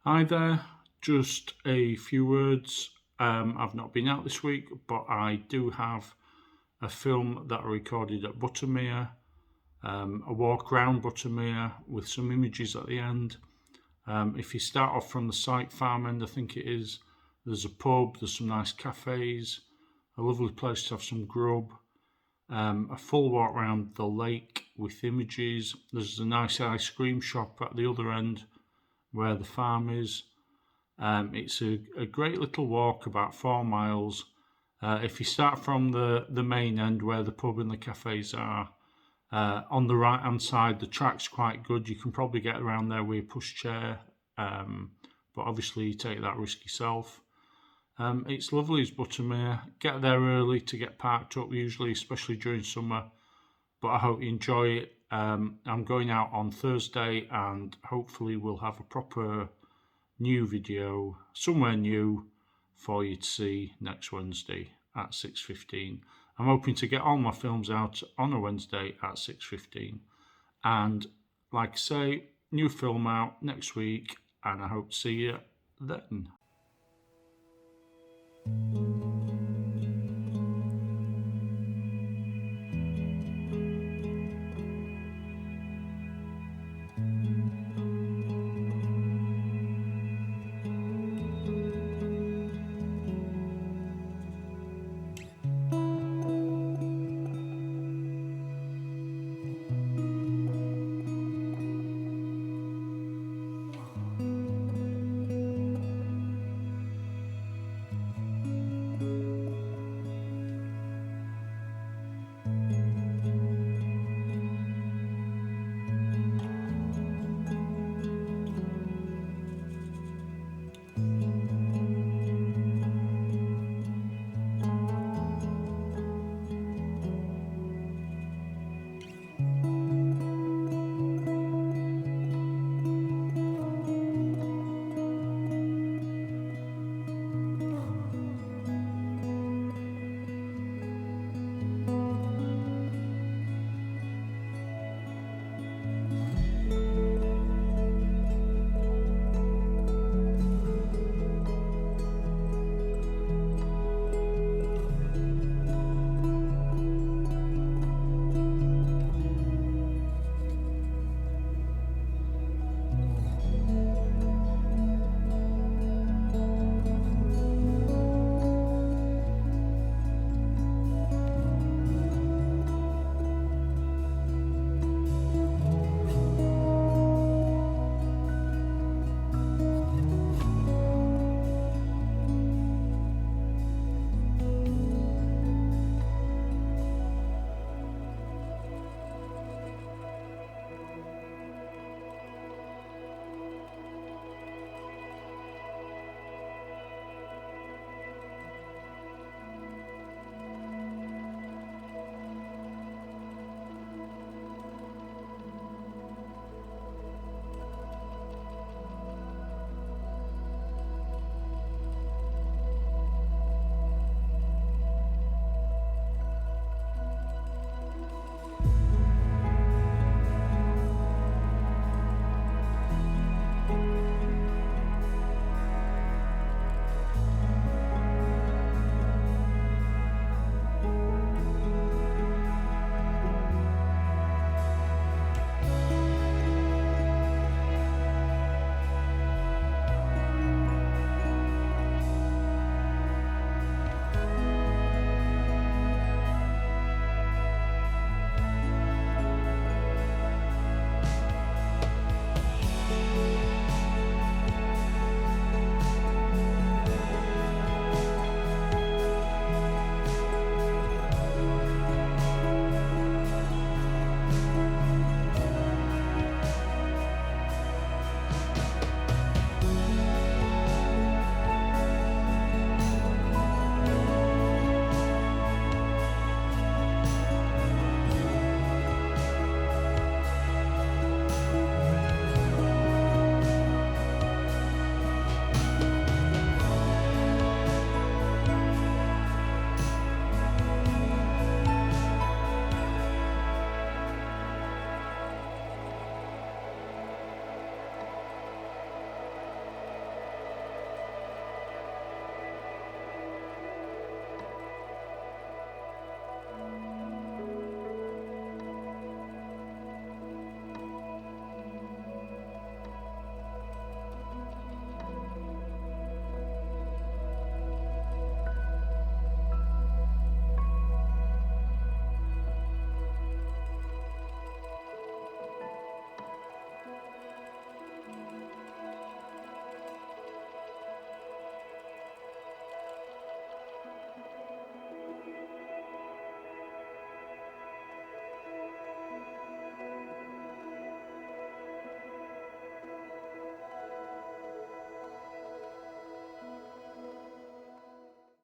Hi there, just a few words. I've not been out this week, but I do have a film that I recorded at Buttermere, a walk around Buttermere with some images at the end. If you start off from the site farm end, I think it is, there's a pub, there's some nice cafes, a lovely place to have some grub, a full walk around the lake with images. There's a nice ice cream shop at the other end where the farm is. It's a great little walk, about 4 miles. If you start from the main end where the pub and the cafes are, on the right hand side, the track's quite good. You can probably get around there with a pushchair, but obviously you take that risk yourself. It's lovely as Buttermere. Get there early to get parked up, usually, especially during summer. But I hope you enjoy it. I'm going out on Thursday, and hopefully we'll have a proper new video, somewhere new, for you to see next Wednesday at 6:15. I'm hoping to get all my films out on a Wednesday at 6:15. And like I say, new film out next week, and I hope to see you then.